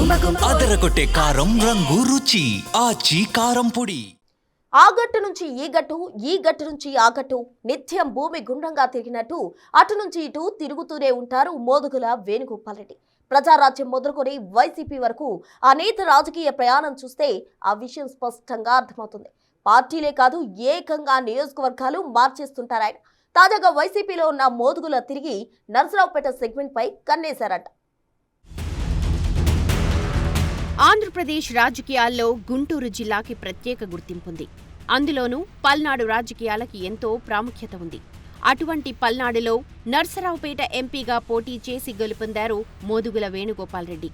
అదరగొట్టే కారం రంగు రుచి ఆచి కారం పొడి. ఆ గట్టు నుంచి ఈ గట్టు, ఈ గట్టు నుంచి ఆ గట్టు, నిత్యం భూమి గుండ్రంగా తిరిగినట్టు అటు నుంచి ఇటు తిరుగుతూనే ఉంటారు మోదుగుల వేణుగోపాల్ రెడ్డి. ప్రజారాజ్యం మొదలుకొని వైసీపీ వరకు ఆ నేత రాజకీయ ప్రయాణం చూస్తే ఆ విషయం స్పష్టంగా అర్థమవుతుంది. పార్టీలే కాదు, ఏకంగా నియోజకవర్గాలు మార్చేస్తుంటారు ఆయన. తాజాగా వైసీపీలో ఉన్న మోదుగుల తిరిగి నర్సరావుపేట సెగ్మెంట్ పై కన్నేశారట. ఆంధ్రప్రదేశ్ రాజకీయాల్లో గుంటూరు జిల్లాకి ప్రత్యేక గుర్తింపుంది. అందులోనూ పల్నాడు రాజకీయాలకి ఎంతో ప్రాముఖ్యత ఉంది. అటువంటి పల్నాడులో నర్సరావుపేట ఎంపీగా పోటీ చేసి గెలుపొందారు మోదుగుల వేణుగోపాల్ రెడ్డి.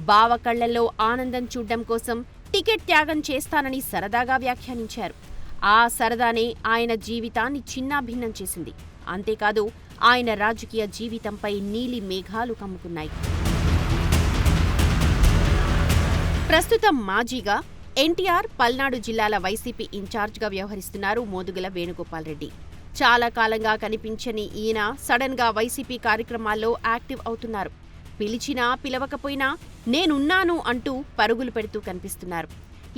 బావ కళ్లల్లో ఆనందం చూడ్డం కోసం టికెట్ త్యాగం చేస్తానని సరదాగా వ్యాఖ్యానించారు. ఆ సరదానే ఆయన జీవితాన్ని చిన్నాభిన్నం చేసింది. అంతేకాదు, ఆయన రాజకీయ జీవితంపై నీలి మేఘాలు కమ్ముకున్నాయి. ప్రస్తుతం మాజీగా ఎన్టీఆర్ పల్నాడు జిల్లాల వైసీపీ ఇన్ఛార్జ్గా వ్యవహరిస్తున్నారు మోదుగుల వేణుగోపాల్ రెడ్డి. చాలా కాలంగా కనిపించని ఈయన సడన్ గా వైసీపీ కార్యక్రమాల్లో యాక్టివ్ అవుతున్నారు. పిలిచినా పిలవకపోయినా నేనున్నాను అంటూ పరుగులు పెడుతూ కనిపిస్తున్నారు.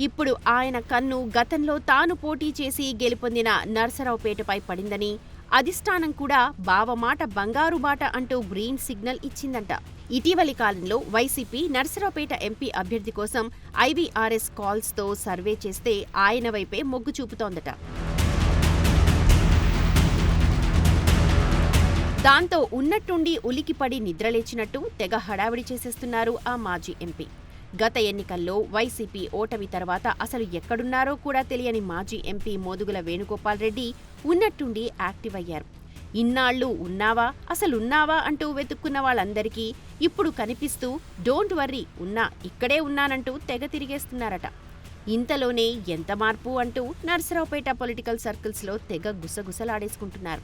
ఇప్పుడు ఆయన కన్ను గతంలో తాను పోటీ చేసి గెలుపొందిన నర్సరావుపేటపై పడిందని, అధిష్టానం కూడా బావమాట బంగారు బాట అంటూ గ్రీన్ సిగ్నల్ ఇచ్చిందంట. ఇటీవలి కాలంలో వైసీపీ నర్సరావుపేట ఎంపీ అభ్యర్థి కోసం ఐవీఆర్ఎస్ కాల్స్తో సర్వే చేస్తే ఆయన వైపే మొగ్గు చూపుతోందట. దాంతో ఉన్నట్టుండి ఉలికిపడి నిద్రలేచినట్టు తెగ హడావిడి చేసేస్తున్నారు ఆ మాజీ ఎంపీ. గత ఎన్నికల్లో వైసీపీ ఓటమి తర్వాత అసలు ఎక్కడున్నారో కూడా తెలియని మాజీ ఎంపీ మోదుగుల వేణుగోపాల్ రెడ్డి ఉన్నట్టుండి యాక్టివ్ అయ్యారు. ఇన్నాళ్లు ఉన్నావా, అసలున్నావా అంటూ వెతుక్కున్న వాళ్ళందరికీ ఇప్పుడు కనిపిస్తూ డోంట్ వర్రీ, ఇక్కడే ఉన్నానంటూ తెగ తిరిగేస్తున్నారట. ఇంతలోనే ఎంత మార్పు అంటూ నర్సరావుపేట పొలిటికల్ సర్కిల్స్లో తెగ గుసగుసలాడేసుకుంటున్నారు.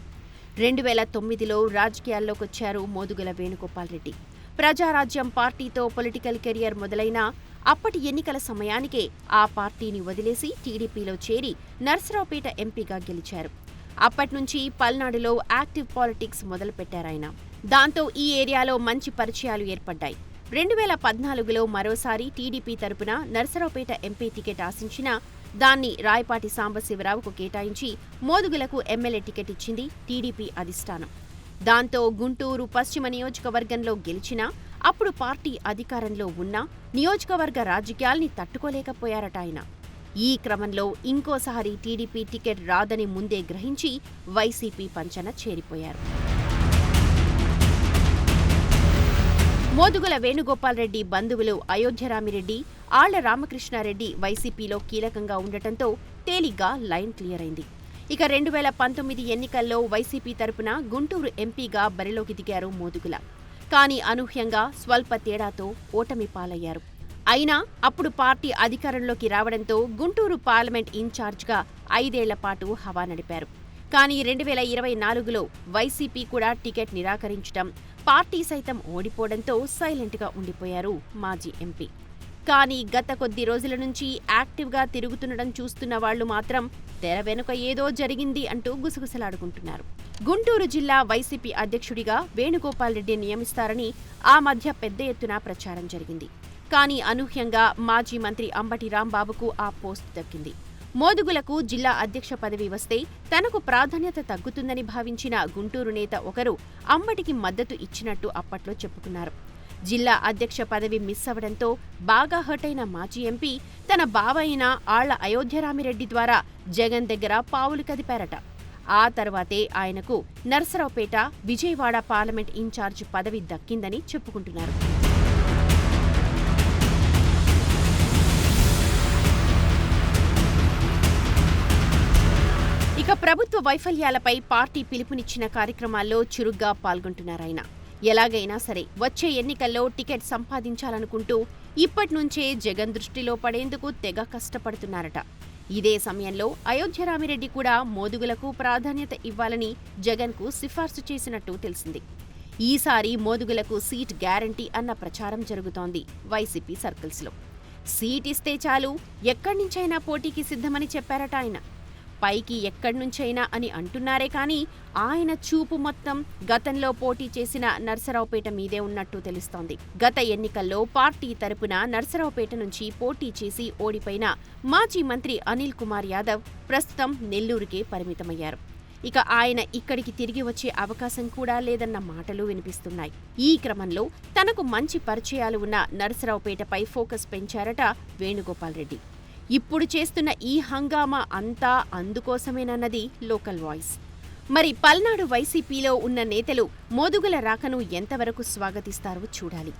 2009లో రాజకీయాల్లోకొచ్చారు మోదుగుల వేణుగోపాల్ రెడ్డి. ప్రజారాజ్యం పార్టీతో పొలిటికల్ కెరియర్ మొదలైనా అప్పటి ఎన్నికల సమయానికే ఆ పార్టీని వదిలేసి టీడీపీలో చేరి నర్సరావుపేట ఎంపీగా గెలిచారు. అప్పట్నుంచి పల్నాడులో యాక్టివ్ పాలిటిక్స్ మొదలుపెట్టారాయన. దాంతో ఈ ఏరియాలో మంచి పరిచయాలు ఏర్పడ్డాయి. 2014లో మరోసారి టీడీపీ తరపున నర్సరావుపేట ఎంపీ టికెట్ ఆశించినా దాన్ని రాయపాటి సాంబశివరావుకు కేటాయించి మోదుగులకు ఎమ్మెల్యే టికెట్ ఇచ్చింది టీడీపీ అధిష్టానం. దాంతో గుంటూరు పశ్చిమ నియోజకవర్గంలో గెలిచినా అప్పుడు పార్టీ అధికారంలో ఉన్నా నియోజకవర్గ రాజకీయాల్ని తట్టుకోలేకపోయారట ఆయన. ఈ క్రమంలో ఇంకోసారి టీడీపీ టికెట్ రాదని ముందే గ్రహించి వైసీపీ పంచన చేరిపోయారు. మోదుగుల వేణుగోపాల్ రెడ్డి బంధువులు అయోధ్యరామిరెడ్డి, ఆళ్ల రామకృష్ణారెడ్డి వైసీపీలో కీలకంగా ఉండటంతో తేలిగ్గా లైన్ క్లియర్ అయింది. ఇక 2019 ఎన్నికల్లో వైసీపీ తరపున గుంటూరు ఎంపీగా బరిలోకి దిగారు మోదుగుల. కానీ అనూహ్యంగా స్వల్ప తేడాతో ఓటమి పాలయ్యారు. అయినా అప్పుడు పార్టీ అధికారంలోకి రావడంతో గుంటూరు పార్లమెంట్ ఇన్ఛార్జ్గా 5 ఏళ్ల పాటు హవా నడిపారు. కానీ 2024లో వైసీపీ కూడా టికెట్ నిరాకరించడం, పార్టీ సైతం ఓడిపోవడంతో సైలెంట్గా ఉండిపోయారు మాజీ ఎంపీ. కానీ గత కొద్ది రోజుల నుంచి యాక్టివ్గా తిరుగుతుండడం చూస్తున్న వాళ్లు మాత్రం తెర వెనుక ఏదో జరిగింది అంటూ గుసగుసలాడుకుంటున్నారు. గుంటూరు జిల్లా వైసీపీ అధ్యక్షుడిగా వేణుగోపాల్ రెడ్డి నియమిస్తారని ఆ మధ్య పెద్ద ఎత్తున ప్రచారం జరిగింది. కానీ అనూహ్యంగా మాజీ మంత్రి అంబటి రాంబాబుకు ఆ పోస్ట్ దక్కింది. మోదుగులకు జిల్లా అధ్యక్ష పదవి వస్తే తనకు ప్రాధాన్యత తగ్గుతుందని భావించిన గుంటూరు నేత ఒకరు అంబటికి మద్దతు ఇచ్చినట్టు అప్పట్లో చెప్పుకున్నారు. జిల్లా అధ్యక్ష పదవి మిస్ అవడంతో బాగా హర్ట్ అయిన మాజీ ఎంపీ తన బావ అయిన ఆళ్ల అయోధ్యరామిరెడ్డి ద్వారా జగన్ దగ్గర పావులు కదిపారట. ఆ తర్వాతే ఆయనకు నర్సరావుపేట, విజయవాడ పార్లమెంట్ ఇన్ఛార్జ్ పదవి దక్కిందని చెప్పుకుంటున్నారు. ఇక ప్రభుత్వ వైఫల్యాలపై పార్టీ పిలుపునిచ్చిన కార్యక్రమాల్లో చురుగ్గా పాల్గొంటున్నారాయన. ఎలాగైనా సరే వచ్చే ఎన్నికల్లో టికెట్ సంపాదించాలనుకుంటూ ఇప్పట్నుంచే జగన్ దృష్టిలో పడేందుకు తెగ కష్టపడుతున్నారట. ఇదే సమయంలో అయోధ్యరామిరెడ్డి కూడా మోదుగులకు ప్రాధాన్యత ఇవ్వాలని జగన్కు సిఫార్సు చేసినట్టు తెలిసింది. ఈసారి మోదుగులకు సీట్ గ్యారంటీ అన్న ప్రచారం జరుగుతోంది వైసీపీ సర్కిల్స్లో. సీట్ ఇస్తే చాలు, ఎక్కడి నుంచైనా పోటీకి సిద్ధమని చెప్పారట ఆయన. పైకి ఎక్కడ్నుంచైనా అని అంటున్నారే కానీ ఆయన చూపు మొత్తం గతంలో పోటీ చేసిన నర్సరావుపేట మీదే ఉన్నట్టు తెలుస్తోంది. గత ఎన్నికల్లో పార్టీ తరపున నర్సరావుపేట నుంచి పోటీ చేసి ఓడిపోయిన మాజీ మంత్రి అనిల్ కుమార్ యాదవ్ ప్రస్తుతం నెల్లూరుకే పరిమితమయ్యారు. ఇక ఆయన ఇక్కడికి తిరిగి వచ్చే అవకాశం కూడా లేదన్న మాటలు వినిపిస్తున్నాయి. ఈ క్రమంలో తనకు మంచి పరిచయాలు ఉన్న నర్సరావుపేటపై ఫోకస్ పెంచారట వేణుగోపాల్ రెడ్డి. ఇప్పుడు చేస్తున్న ఈ హంగామా అంతా అందుకోసమేనన్నది లోకల్ వాయిస్. మరి పల్నాడు వైసీపీలో ఉన్న నేతలు మోదుగుల రాకను ఎంతవరకు స్వాగతిస్తారో చూడాలి.